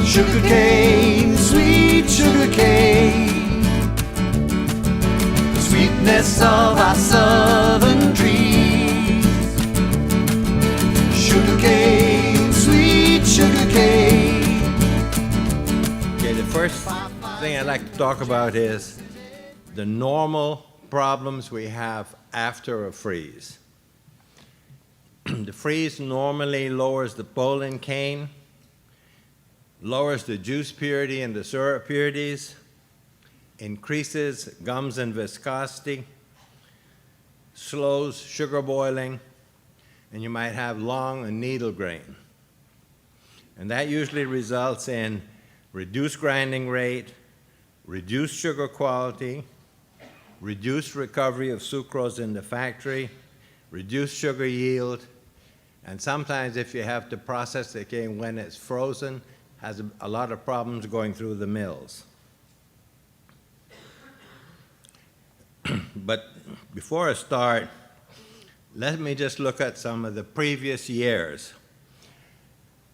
Sugar cane, sweet sugar cane, the sweetness of our southern trees. Sugar cane, sweet sugar cane. Okay, the first thing I'd like to talk about is the normal problems we have after a freeze. The freeze normally lowers the pollen cane, lowers the juice purity and the syrup purities, increases gums and viscosity, slows sugar boiling, and you might have long and needle grain. And that usually results in reduced grinding rate, reduced sugar quality, reduced recovery of sucrose in the factory, reduced sugar yield, and sometimes if you have to process the cane when it's frozen, has a lot of problems going through the mills. But before I start, let me just look at some of the previous years.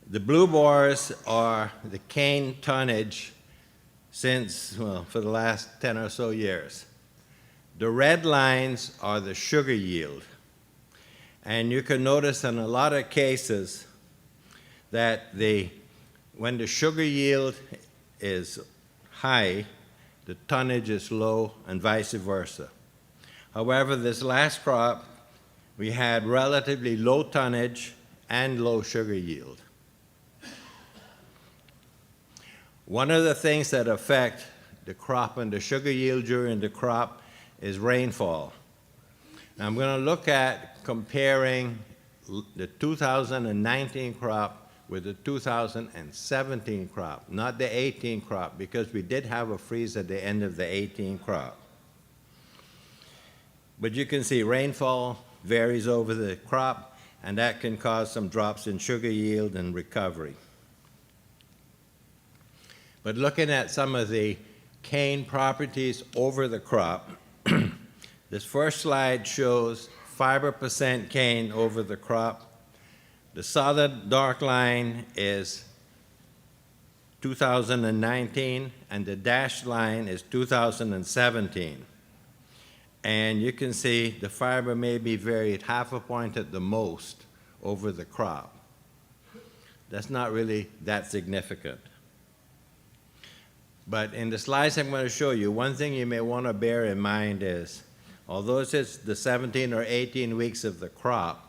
The blue bars are the cane tonnage since, well, for the last 10 or so years. The red lines are the sugar yield. And you can notice in a lot of cases that when the sugar yield is high, the tonnage is low and vice versa. However, this last crop, we had relatively low tonnage and low sugar yield. One of the things that affect the crop and the sugar yield during the crop is rainfall. Now I'm going to look at comparing the 2019 crop with the 2017 crop, not the 18 crop, because we did have a freeze at the end of the 18 crop. But you can see rainfall varies over the crop, and that can cause some drops in sugar yield and recovery. But looking at some of the cane properties over the crop, this first slide shows fiber percent cane over the crop. The solid dark line is 2019, and the dashed line is 2017. And you can see the fiber may be varied half a point at the most over the crop. That's not really that significant. But in the slides I'm going to show you, one thing you may want to bear in mind is, although it's the 17 or 18 weeks of the crop,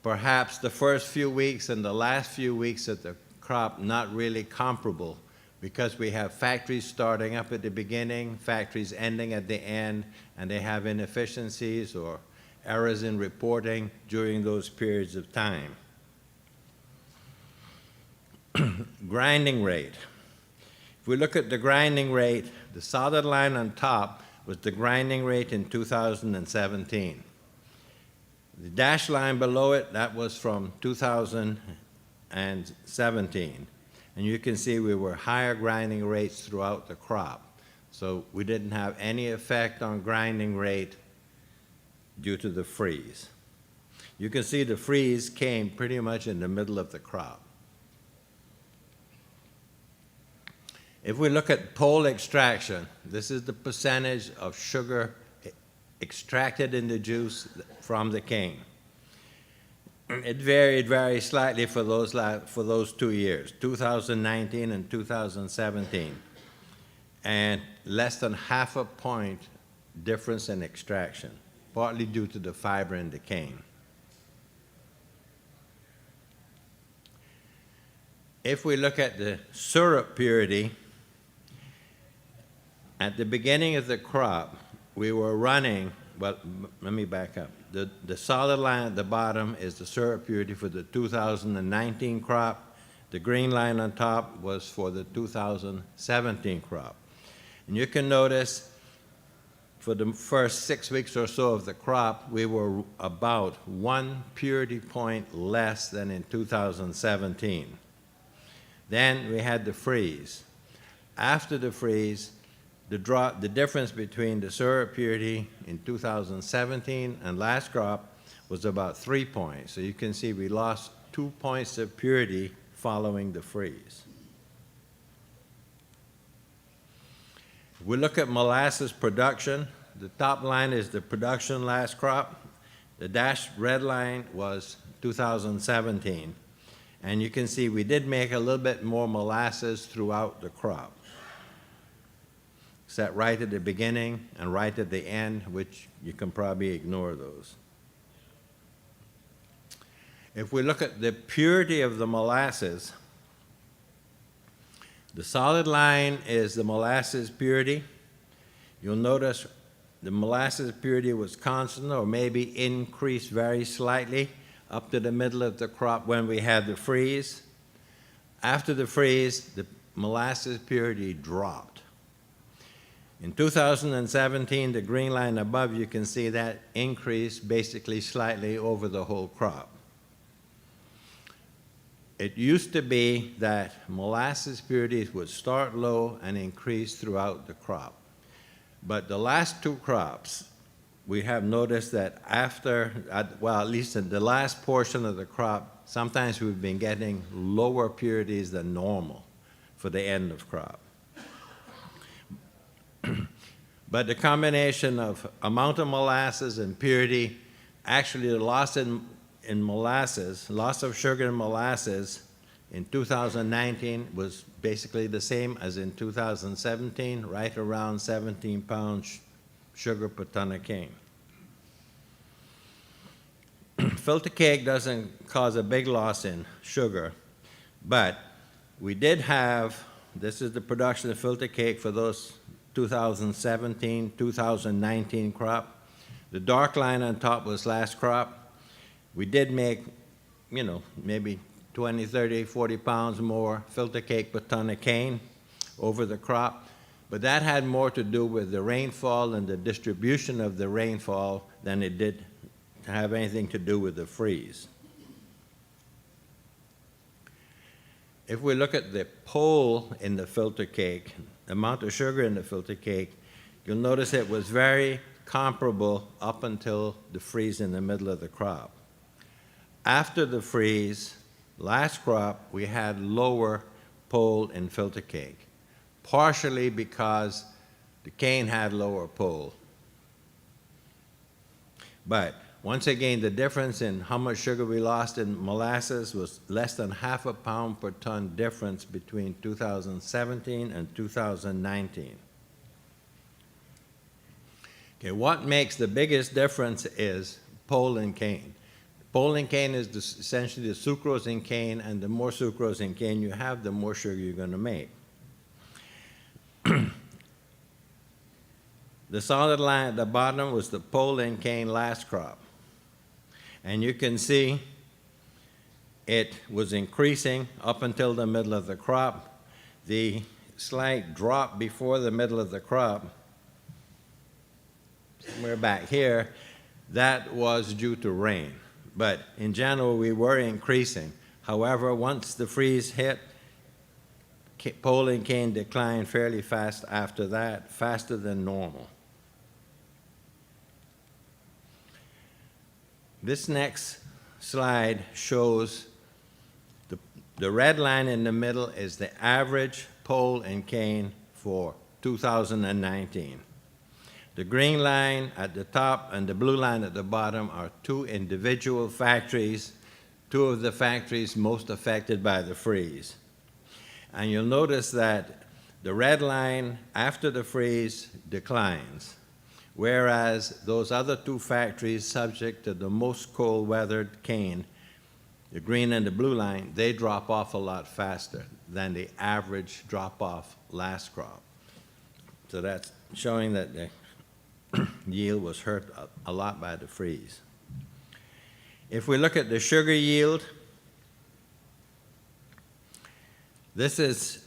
perhaps the first few weeks and the last few weeks of the crop not really comparable, because we have factories starting up at the beginning, factories ending at the end, and they have inefficiencies or errors in reporting during those periods of time. Grinding rate. If we look at the grinding rate, the solid line on top was the grinding rate in 2017. The dashed line below it, that was from 2017. And you can see we were higher grinding rates throughout the crop. So we didn't have any effect on grinding rate due to the freeze. You can see the freeze came pretty much in the middle of the crop. If we look at pole extraction, this is the percentage of sugar extracted in the juice from the cane. It varied very slightly for those 2 years, 2019 and 2017, and less than half a point difference in extraction, partly due to the fiber in the cane. If we look at the syrup purity, at the beginning of the crop, we were running, well, let me back up. The solid line at the bottom is the syrup purity for the 2019 crop. The green line on top was for the 2017 crop. And you can notice for the first 6 weeks or so of the crop, we were about 1 purity point less than in 2017. Then we had the freeze. After the freeze, the difference between the syrup purity in 2017 and last crop was about 3 points. So you can see we lost 2 points of purity following the freeze. If we look at molasses production, the top line is the production last crop. The dashed red line was 2017. And you can see we did make a little bit more molasses throughout the crop, except right at the beginning and right at the end, which you can probably ignore those. If we look at the purity of the molasses, the solid line is the molasses purity. You'll notice the molasses purity was constant or maybe increased very slightly up to the middle of the crop when we had the freeze. After the freeze, the molasses purity dropped. In 2017, the green line above, you can see that increased basically slightly over the whole crop. It used to be that molasses purities would start low and increase throughout the crop. But the last two crops, we have noticed that after, well, at least in the last portion of the crop, sometimes we've been getting lower purities than normal for the end of crop. But the combination of amount of molasses and purity, actually the loss in molasses, loss of sugar in molasses in 2019 was basically the same as in 2017, right around 17 pounds sugar per ton of cane. Filter cake doesn't cause a big loss in sugar, but we did have, this is the production of filter cake for those 2017, 2019 crop. The dark line on top was last crop. We did make, you know, maybe 20, 30, 40 pounds more filter cake per ton of cane over the crop, but that had more to do with the rainfall and the distribution of the rainfall than it did to have anything to do with the freeze. If we look at the pole in the filter cake, the amount of sugar in the filter cake, you'll notice it was very comparable up until the freeze in the middle of the crop. After the freeze, last crop, we had lower pole in filter cake, partially because the cane had lower pole. But once again, the difference in how much sugar we lost in molasses was less than half a pound per ton difference between 2017 and 2019. Okay, what makes the biggest difference is pole in cane. Pole in cane is essentially the sucrose in cane, and the more sucrose in cane you have, the more sugar you're going to make. The solid line at the bottom was the pole in cane last crop. And you can see it was increasing up until the middle of the crop. The slight drop before the middle of the crop, somewhere back here, that was due to rain. But in general, we were increasing. However, once the freeze hit, pole in cane declined fairly fast after that, faster than normal. This next slide shows the red line in the middle is the average pole in cane for 2019. The green line at the top and the blue line at the bottom are two individual factories, two of the factories most affected by the freeze. And you'll notice that the red line after the freeze declines, whereas those other two factories subject to the most cold-weathered cane, the green and the blue line, they drop off a lot faster than the average drop-off last crop. So that's showing that the yield was hurt a lot by the freeze. If we look at the sugar yield, this is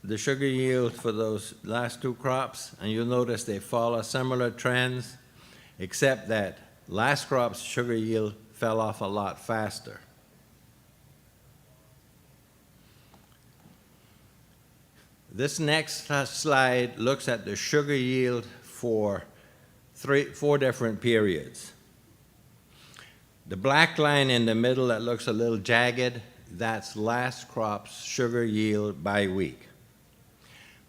the sugar yield for those last two crops, and you'll notice they follow similar trends, except that last crop's sugar yield fell off a lot faster. This next slide looks at the sugar yield for four different periods. The black line in the middle that looks a little jagged, that's last crop's sugar yield by week.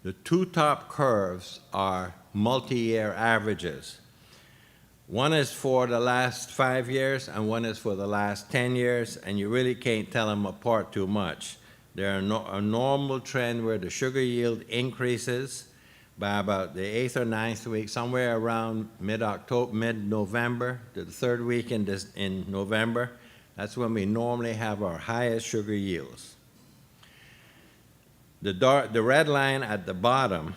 The two top curves are multi-year averages. One is for the last 5 years, and one is for the last 10 years, and you really can't tell them apart too much. They're a normal trend where the sugar yield increases by about the 8th or 9th week, somewhere around mid-October, mid-November to the 3rd week in November. That's when we normally have our highest sugar yields. The red line at the bottom,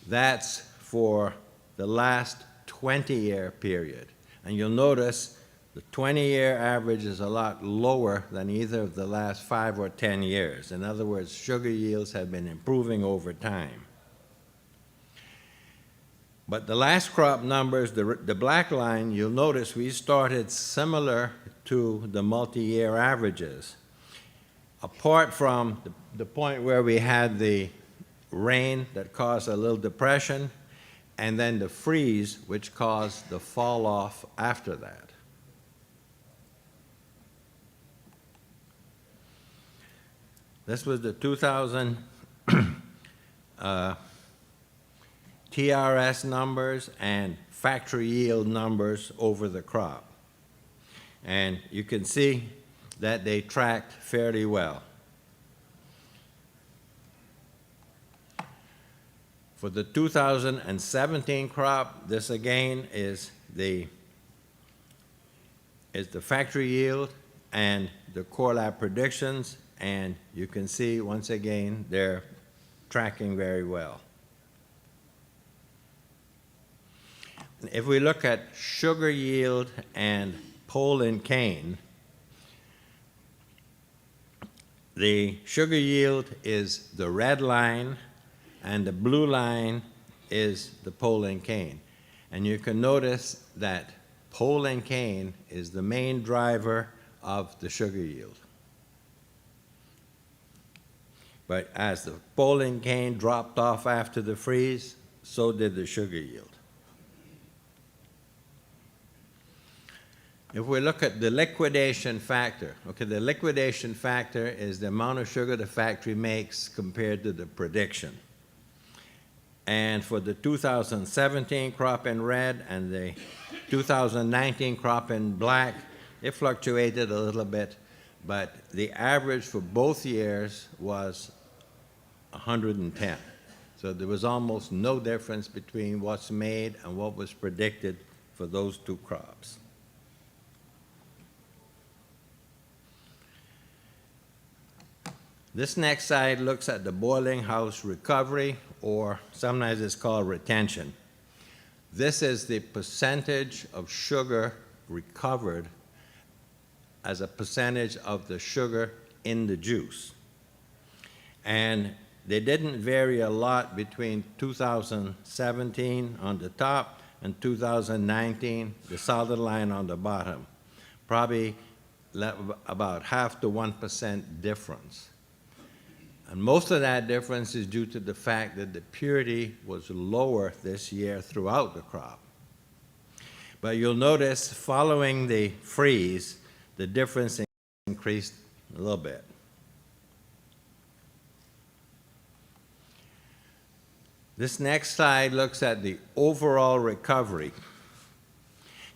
that's for the last 20-year period. And you'll notice the 20-year average is a lot lower than either of the last 5 or 10 years. In other words, sugar yields have been improving over time. But the last crop numbers, the black line, you'll notice we started similar to the multi-year averages. Apart from the point where we had the rain that caused a little depression, and then the freeze, which caused the fall off after that. This was the 2000 TRS numbers and factory yield numbers over the crop. And you can see that they tracked fairly well. For the 2017 crop, this again is the factory yield and the core lab predictions, and you can see once again they're tracking very well. If we look at sugar yield and pole and cane, the sugar yield is the red line, and the blue line is the pole and cane. And you can notice that pole and cane is the main driver of the sugar yield. But as the pole and cane dropped off after the freeze, so did the sugar yield. If we look at the liquidation factor, okay, the liquidation factor is the amount of sugar the factory makes compared to the prediction. And for the 2017 crop in red and the 2019 crop in black, it fluctuated a little bit, but the average for both years was 110. So there was almost no difference between what's made and what was predicted for those two crops. This next slide looks at the boiling house recovery, or sometimes it's called retention. This is the percentage of sugar recovered as a percentage of the sugar in the juice. And they didn't vary a lot between 2017 on the top and 2019, the solid line on the bottom. Probably about half to 1% difference. And most of that difference is due to the fact that the purity was lower this year throughout the crop. But you'll notice following the freeze, the difference increased a little bit. This next slide looks at the overall recovery.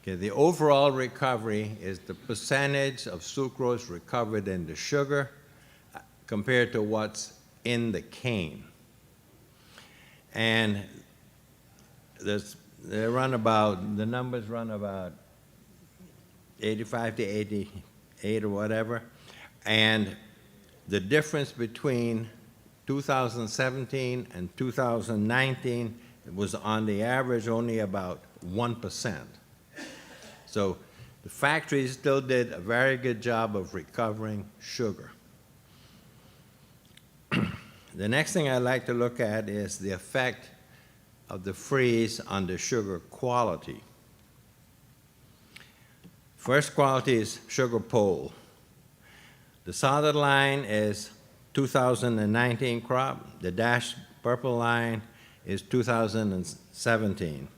Okay, the overall recovery is the percentage of sucrose recovered in the sugar compared to what's in the cane. And the numbers run about 85 to 88 or whatever. And the difference between 2017 and 2019 was on the average only about 1%. So the factories still did a very good job of recovering sugar. The next thing I'd like to look at is the effect of the freeze on the sugar quality. First quality is sugar pole. The solid line is 2019 crop. The dashed purple line is 2017.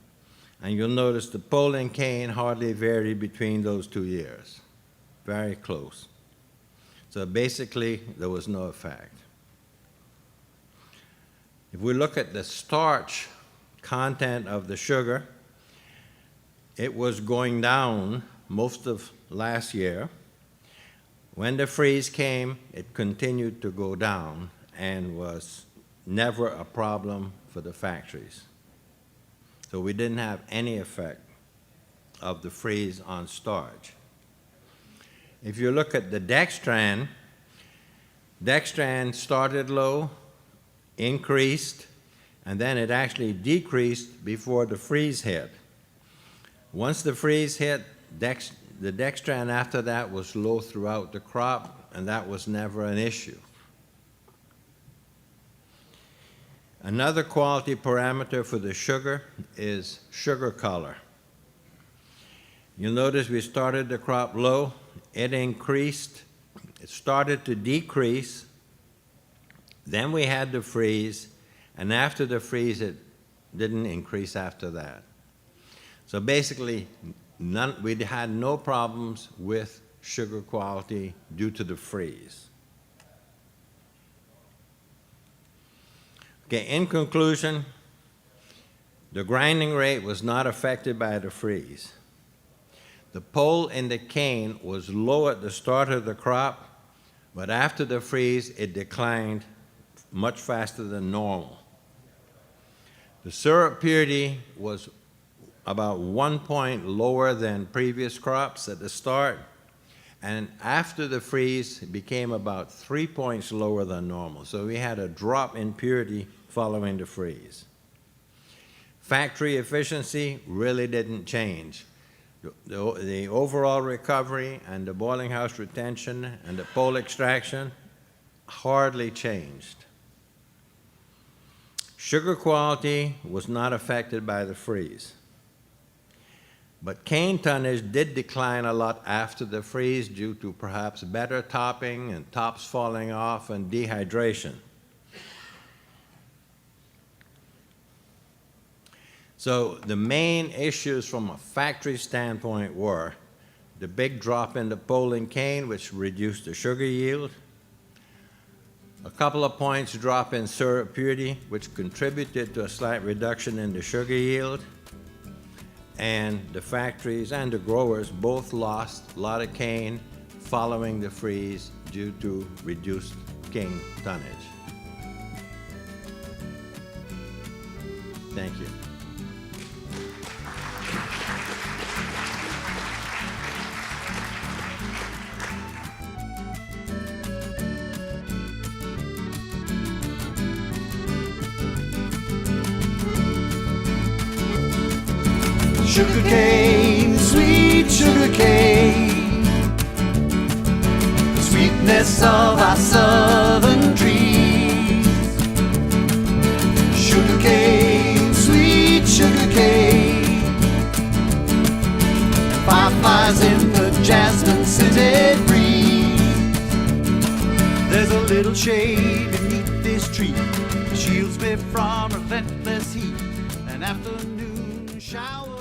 And you'll notice the pole and cane hardly vary between those 2 years. Very close. So basically, there was no effect. If we look at the starch content of the sugar, it was going down most of last year. When the freeze came, it continued to go down and was never a problem for the factories. So we didn't have any effect of the freeze on starch. If you look at the dextran started low, increased, and then it actually decreased before the freeze hit. Once the freeze hit, the dextran after that was low throughout the crop, and that was never an issue. Another quality parameter for the sugar is sugar color. You'll notice we started the crop low, it increased, it started to decrease, then we had the freeze, and after the freeze it didn't increase after that. So basically, we had no problems with sugar quality due to the freeze. Okay, in conclusion, the grinding rate was not affected by the freeze. The pole in the cane was low at the start of the crop, but after the freeze, it declined much faster than normal. The syrup purity was about 1 point lower than previous crops at the start, and after the freeze, it became about 3 points lower than normal. So we had a drop in purity following the freeze. Factory efficiency really didn't change. The overall recovery and the boiling house retention and the pole extraction hardly changed. Sugar quality was not affected by the freeze. But cane tonnage did decline a lot after the freeze due to perhaps better topping and tops falling off and dehydration. So the main issues from a factory standpoint were the big drop in the pole in cane, which reduced the sugar yield, a couple of points drop in syrup purity, which contributed to a slight reduction in the sugar yield, and the factories and the growers both lost a lot of cane following the freeze due to reduced cane tonnage. Thank you. Sugar cane, sweet sugar cane, the sweetness of our southern trees. Sugar cane, sweet sugar cane, fireflies in the jasmine scented breeze. There's a little shade beneath this tree that shields me from relentless heat. An afternoon shower